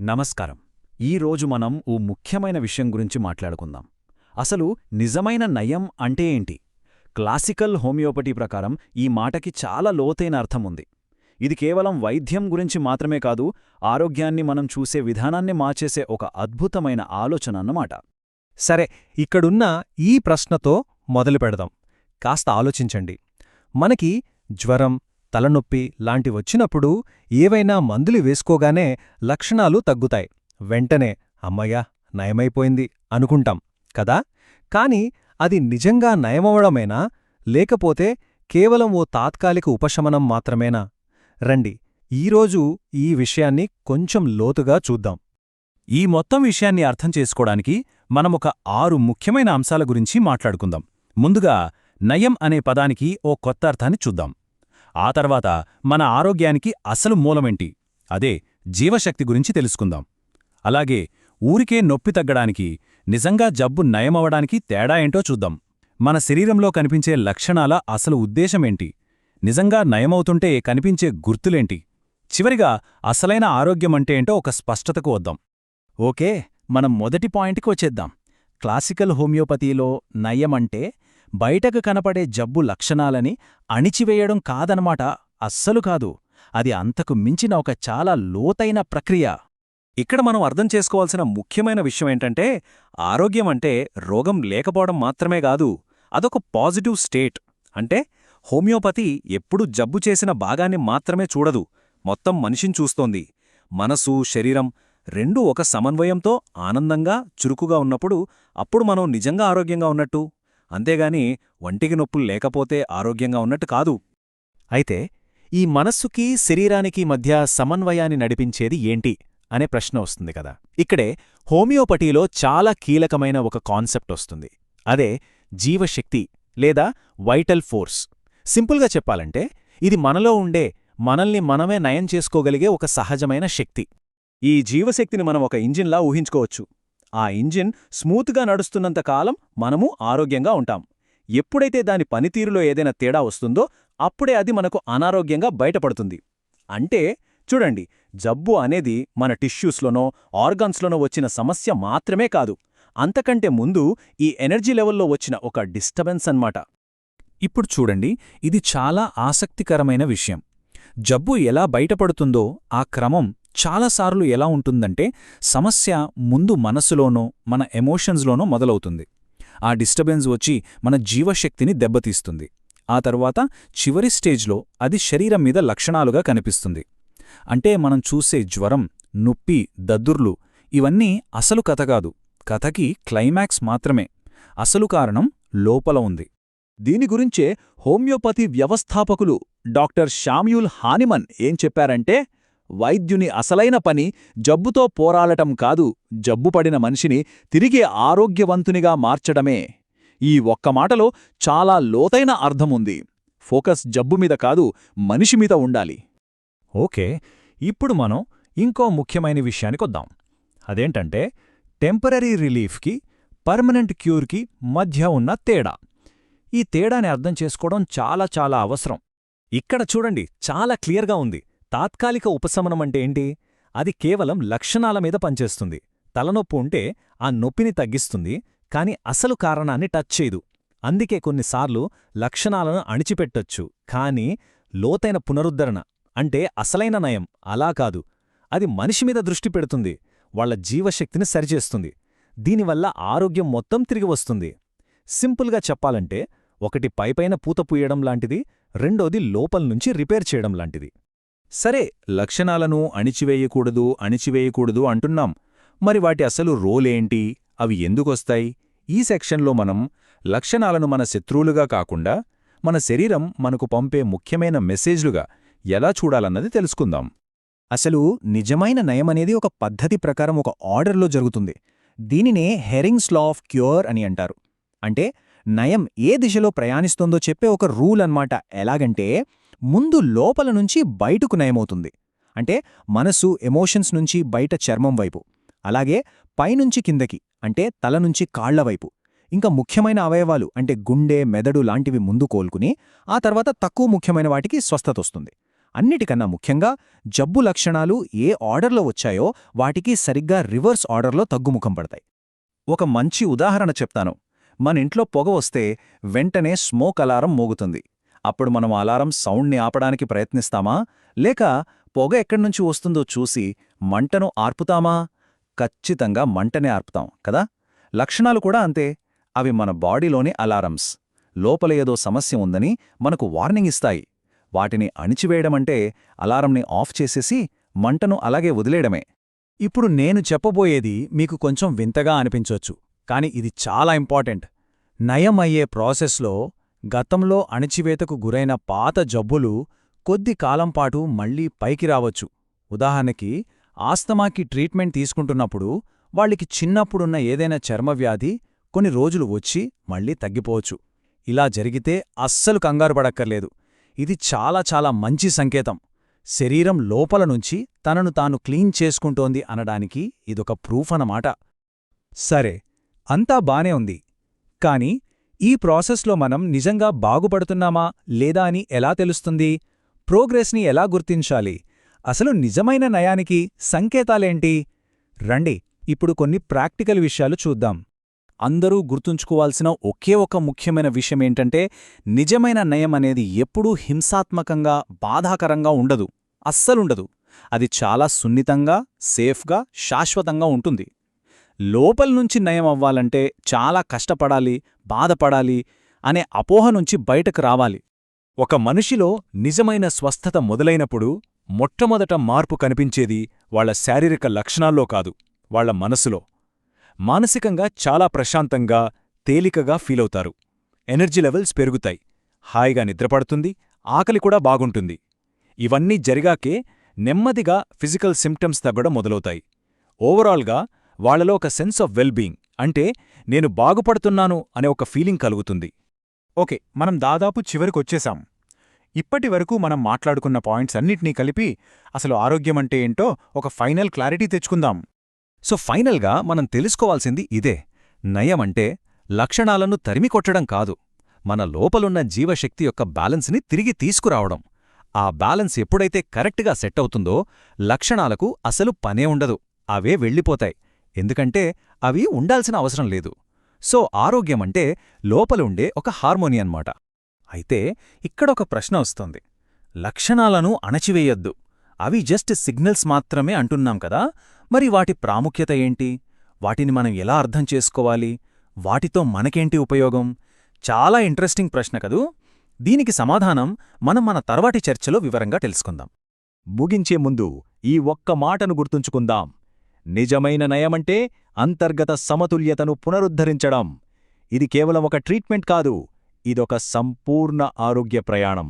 నమస్కారం. ఈరోజు మనం ఓ ముఖ్యమైన విషయం గురించి మాట్లాడుకుందాం. అసలు నిజమైన నయం అంటే ఏంటి? క్లాసికల్ హోమియోపతి ప్రకారం ఈ మాటకి చాలా లోతైన అర్థముంది. ఇది కేవలం వైద్యం గురించి మాత్రమే కాదు, ఆరోగ్యాన్ని మనం చూసే విధానాన్ని మార్చేసే ఒక అద్భుతమైన ఆలోచన అన్నమాట. సరే, ఇక్కడున్న ఈ ప్రశ్నతో మొదలుపెడదాం. కాస్త ఆలోచించండి. మనకి జ్వరం, తలనొప్పి లాంటివొచ్చినప్పుడు ఏవైనా మందులు వేసుకోగానే లక్షణాలు తగ్గుతాయి. వెంటనే అమ్మయ్యా నయమైపోయింది అనుకుంటాం కదా. కాని అది నిజంగా నయమవడమేనా, లేకపోతే కేవలం ఓ తాత్కాలిక ఉపశమనం మాత్రమేనా? రండి, ఈరోజు ఈ విషయాన్ని కొంచెం లోతుగా చూద్దాం. ఈ మొత్తం విషయాన్ని అర్థం చేసుకోవడానికి మనమొక 6 ముఖ్యమైన అంశాల గురించి మాట్లాడుకుందాం. ముందుగా నయం అనే పదానికి ఓ కొత్త అర్థాన్ని చూద్దాం. ఆ తర్వాత మన ఆరోగ్యానికి అసలు మూలమేంటి, అదే జీవశక్తి గురించి తెలుసుకుందాం. అలాగే ఊరికే నొప్పి తగ్గడానికి, నిజంగా జబ్బు నయమవడానికి తేడా ఏంటో చూద్దాం. మన శరీరంలో కనిపించే లక్షణాల అసలు ఉద్దేశమేంటి, నిజంగా నయమవుతుంటే కనిపించే గుర్తులేంటి, చివరిగా అసలైన ఆరోగ్యమంటే ఏంటో ఒక స్పష్టతకు వద్దాం. ఓకే, మనం మొదటి పాయింట్కి వచ్చేద్దాం. క్లాసికల్ హోమియోపతిలో నయమంటే బయటకు కనపడే జబ్బు లక్షణాలని అణిచివేయడం కాదనమాట. అస్సలు కాదు. అది అంతకు మించిన ఒక చాలా లోతైన ప్రక్రియ. ఇక్కడ మనం అర్థం చేసుకోవాల్సిన ముఖ్యమైన విషయమేంటంటే, ఆరోగ్యమంటే రోగం లేకపోవడం మాత్రమే కాదు, అదొక పాజిటివ్ స్టేట్. అంటే హోమియోపతి ఎప్పుడూ జబ్బు చేసిన భాగాన్ని మాత్రమే చూడదు, మొత్తం మనిషిని చూస్తోంది. మనసు, శరీరం రెండూ ఒక సమన్వయంతో ఆనందంగా, చురుకుగా ఉన్నప్పుడు అప్పుడు మనం నిజంగా ఆరోగ్యంగా ఉన్నట్టు. అంతేగాని వంటికి నొప్పులు లేకపోతే ఆరోగ్యంగా ఉన్నట్టు కాదు. అయితే ఈ మనస్సుకి, శరీరానికి మధ్య సమన్వయాన్ని నడిపించేది ఏంటి అనే ప్రశ్న వస్తుంది కదా. ఇక్కడే హోమియోపతిలో చాలా కీలకమైన ఒక కాన్సెప్ట్ వస్తుంది. అదే జీవశక్తి లేదా వైటల్ ఫోర్స్. సింపుల్గా చెప్పాలంటే ఇది మనలో ఉండే, మనల్ని మనమే నయం చేసుకోగలిగే ఒక సహజమైన శక్తి. ఈ జీవశక్తిని మనం ఒక ఇంజిన్లా ఊహించుకోవచ్చు. ఆ ఇంజిన్ స్మూత్గా నడుస్తున్నంతకాలం మనము ఆరోగ్యంగా ఉంటాం. ఎప్పుడైతే దాని పనితీరులో ఏదైనా తేడా వస్తుందో అప్పుడే అది మనకు అనారోగ్యంగా బయటపడుతుంది. అంటే చూడండి, జబ్బు అనేది మన టిష్యూస్లోనో, ఆర్గాన్స్లోనో వచ్చిన సమస్య మాత్రమే కాదు, అంతకంటే ముందు ఈ ఎనర్జీ లెవెల్లో వచ్చిన ఒక డిస్టర్బెన్స్ అన్నమాట. ఇప్పుడు చూడండి, ఇది చాలా ఆసక్తికరమైన విషయం. జబ్బు ఎలా బయటపడుతుందో ఆ క్రమం చాలాసార్లు ఎలా ఉంటుందంటే, సమస్య ముందు మనసులోనో, మన ఎమోషన్స్లోనో మొదలవుతుంది. ఆ డిస్టర్బెన్స్ వచ్చి మన జీవశక్తిని దెబ్బతీస్తుంది. ఆ తర్వాత చివరి స్టేజ్లో అది శరీరం మీద లక్షణాలుగా కనిపిస్తుంది. అంటే మనం చూసే జ్వరం, నొప్పి, దద్దుర్లు ఇవన్నీ అసలు కథ కాదు, కథకి క్లైమాక్స్ మాత్రమే. అసలు కారణం లోపల ఉంది. దీని గురించే హోమియోపతి వ్యవస్థాపకులు డాక్టర్ శామ్యూల్ హానిమన్ ఏం చెప్పారంటే, వైద్యుని అసలైన పని జబ్బుతో పోరాడటం కాదు, జబ్బుపడిన మనిషిని తిరిగి ఆరోగ్యవంతునిగా మార్చడమే. ఈ ఒక్క మాటలో చాలా లోతైన అర్థముంది. ఫోకస్ జబ్బుమీద కాదు, మనిషిమీద ఉండాలి. ఓకే, ఇప్పుడు మనం ఇంకో ముఖ్యమైన విషయానికొద్దాం. అదేంటంటే టెంపరరీ రిలీఫ్కి, పర్మనెంట్ క్యూర్కి మధ్య ఉన్న తేడా. ఈ తేడాని అర్థం చేసుకోవడం చాలా చాలా అవసరం. ఇక్కడ చూడండి, చాలా క్లియర్గా ఉంది. తాత్కాలిక ఉపశమనమంటే ఏంటి? అది కేవలం లక్షణాల మీద పనిచేస్తుంది. తలనొప్పి ఉంటే ఆ నొప్పిని తగ్గిస్తుంది, కాని అసలు కారణాన్ని టచ్ చేయదు. అందుకే కొన్నిసార్లు లక్షణాలను అణిచిపెట్టొచ్చు, కానీ లోతైన పునరుద్ధరణ అంటే అసలైన నయం అలా కాదు. అది మనిషిమీద దృష్టి పెడుతుంది, వాళ్ల జీవశక్తిని సరిచేస్తుంది. దీనివల్ల ఆరోగ్యం మొత్తం తిరిగి వస్తుంది. సింపుల్గా చెప్పాలంటే, ఒకటి పైపైన పూత పూయడం లాంటిది, రెండోది లోపల్నుంచి రిపేర్ చేయడం లాంటిది. సరే, లక్షణాలను అణిచివేయకూడదు అంటున్నాం. మరి వాటి అసలు రోలేంటి, అవి ఎందుకొస్తాయి? ఈ సెక్షన్లో మనం లక్షణాలను మన శత్రువులుగా కాకుండా, మన శరీరం మనకు పంపే ముఖ్యమైన మెసేజ్లుగా ఎలా చూడాలన్నది తెలుసుకుందాం. అసలు నిజమైన నయమనేది ఒక పద్ధతి ప్రకారం ఒక ఆర్డర్లో జరుగుతుంది. దీనినే హెరింగ్స్ లా ఆఫ్ క్యూర్ అని అంటారు. అంటే నయం ఏ దిశలో ప్రయాణిస్తోందో చెప్పే ఒక రూల్ అన్నమాట. ఎలాగంటే ముందు లోపల నుంచి బయటకు నయమవుతుంది. అంటే మనసు, ఎమోషన్స్ నుంచి బయట చర్మం వైపు, అలాగే పైనుంచి కిందకి అంటే తల నుంచి కాళ్ల వైపు, ఇంకా ముఖ్యమైన అవయవాలు అంటే గుండె, మెదడు లాంటివి ముందు కోలుకుని ఆ తర్వాత తక్కువ ముఖ్యమైన వాటికి స్వస్థతొస్తుంది. అన్నిటికన్నా ముఖ్యంగా జబ్బు లక్షణాలు ఏ ఆర్డర్లో వచ్చాయో వాటికి సరిగ్గా రివర్స్ ఆర్డర్లో తగ్గుముఖం పడతాయి. ఒక మంచి ఉదాహరణ చెప్తాను. మన ఇంట్లో పొగ వస్తే వెంటనే స్మోక్ అలారం మోగుతుంది. అప్పుడు మనం అలారం సౌండ్ని ఆపడానికి ప్రయత్నిస్తామా, లేక పొగ ఎక్కడ్నుంచి వస్తుందో చూసి మంటను ఆర్పుతామా? ఖచ్చితంగా మంటనే ఆర్పుతాం కదా. లక్షణాలు కూడా అంతే. అవి మన బాడీలోని అలారమ్స్. లోపల ఏదో సమస్య ఉందని మనకు వార్నింగ్ ఇస్తాయి. వాటిని అణిచివేయడమంటే అలారంని ఆఫ్ చేసేసి మంటను అలాగే వదిలేయడమే. ఇప్పుడు నేను చెప్పబోయేది మీకు కొంచెం వింతగా అనిపించొచ్చు, కాని ఇది చాలా ఇంపార్టెంట్. నయం అయ్యే ప్రాసెస్లో గతంలో అణిచివేతకు గురైన పాత జబ్బులు కొద్ది కాలంపాటు మళ్లీ పైకి రావచ్చు. ఉదాహరణకి ఆస్తమాకి ట్రీట్మెంట్ తీసుకుంటున్నప్పుడు వాళ్ళకి చిన్నప్పుడున్న ఏదైనా చర్మవ్యాధి కొన్ని రోజులు వచ్చి మళ్లీ తగ్గిపోవచ్చు. ఇలా జరిగితే అస్సలు కంగారుపడక్కర్లేదు. ఇది చాలా చాలా మంచి సంకేతం. శరీరం లోపల నుంచి తనను తాను క్లీన్ చేసుకుంటోంది అనడానికి ఇదొక ప్రూఫ్ అన్నమాట. సరే, అంతా బానే ఉంది. కాని ఈ ప్రాసెస్లో మనం నిజంగా బాగుపడుతున్నామా లేదా అని ఎలా తెలుస్తుంది? ప్రోగ్రెస్ని ఎలా గుర్తించాలి? అసలు నిజమైన నయానికి సంకేతాలేంటి? రండి, ఇప్పుడు కొన్ని ప్రాక్టికల్ విషయాలు చూద్దాం. అందరూ గుర్తుంచుకోవాల్సిన ఒకే ఒక ముఖ్యమైన విషయమేంటంటే, నిజమైన నయం అనేది ఎప్పుడూ హింసాత్మకంగా, బాధాకరంగా ఉండదు. అస్సలుండదు. అది చాలా సున్నితంగా, సేఫ్గా, శాశ్వతంగా ఉంటుంది. లోపల్నుంచి నయం అవ్వాలంటే చాలా కష్టపడాలి, బాధపడాలి అనే అపోహ నుంచి బయటకు రావాలి. ఒక మనిషిలో నిజమైన స్వస్థత మొదలైనప్పుడు మొట్టమొదట మార్పు కనిపించేది వాళ్ళ శారీరక లక్షణాల్లో కాదు, వాళ్ళ మనసులో. మానసికంగా చాలా ప్రశాంతంగా, తేలికగా ఫీలవుతారు. ఎనర్జీ లెవెల్స్ పెరుగుతాయి, హాయిగా నిద్రపడుతుంది, ఆకలి కూడా బాగుంటుంది. ఇవన్నీ జరిగాకే నెమ్మదిగా ఫిజికల్ సిమ్టమ్స్ తగ్గడం మొదలవుతాయి. ఓవరాల్గా వాళ్లలో ఒక సెన్స్ ఆఫ్ వెల్బీయింగ్, అంటే నేను బాగుపడుతున్నాను అనే ఒక ఫీలింగ్ కలుగుతుంది. ఓకే, మనం దాదాపు చివరికొచ్చేశాం. ఇప్పటివరకు మనం మాట్లాడుకున్న పాయింట్స్ అన్నిటినీ కలిపి అసలు ఆరోగ్యమంటే ఏంటో ఒక ఫైనల్ క్లారిటీ తెచ్చుకుందాం. సో ఫైనల్గా మనం తెలుసుకోవాల్సింది ఇదే: నయమంటే లక్షణాలను తరిమికొట్టడం కాదు, మన లోపలున్న జీవశక్తి యొక్క బ్యాలెన్స్ని తిరిగి తీసుకురావడం. ఆ బ్యాలెన్స్ ఎప్పుడైతే కరెక్ట్గా సెట్ అవుతుందో లక్షణాలకు అసలు పనే ఉండదు, అవే వెళ్ళిపోతాయి. ఎందుకంటే అవి ఉండాల్సిన అవసరం లేదు. సో ఆరోగ్యమంటే లోపలుండే ఒక హార్మోని అన్నమాట. అయితే ఇక్కడొక ప్రశ్న వస్తుంది. లక్షణాలను అణచివేయొద్దు, అవి జస్ట్ సిగ్నల్స్ మాత్రమే అంటున్నాం కదా, మరి వాటి ప్రాముఖ్యత ఏంటి? వాటిని మనం ఎలా అర్థం చేసుకోవాలి? వాటితో మనకేంటి ఉపయోగం? చాలా ఇంట్రెస్టింగ్ ప్రశ్న కదూ. దీనికి సమాధానం మనం మన తర్వాటి చర్చలో వివరంగా తెలుసుకుందాం. ముగించే ముందు ఈ ఒక్క మాటను గుర్తుంచుకుందాం: నిజమైన నయమంటే అంతర్గత సమతుల్యతను పునరుద్ధరించడం. ఇది కేవలం ఒక ట్రీట్మెంట్ కాదు, ఇదొక సంపూర్ణ ఆరోగ్య ప్రయాణం.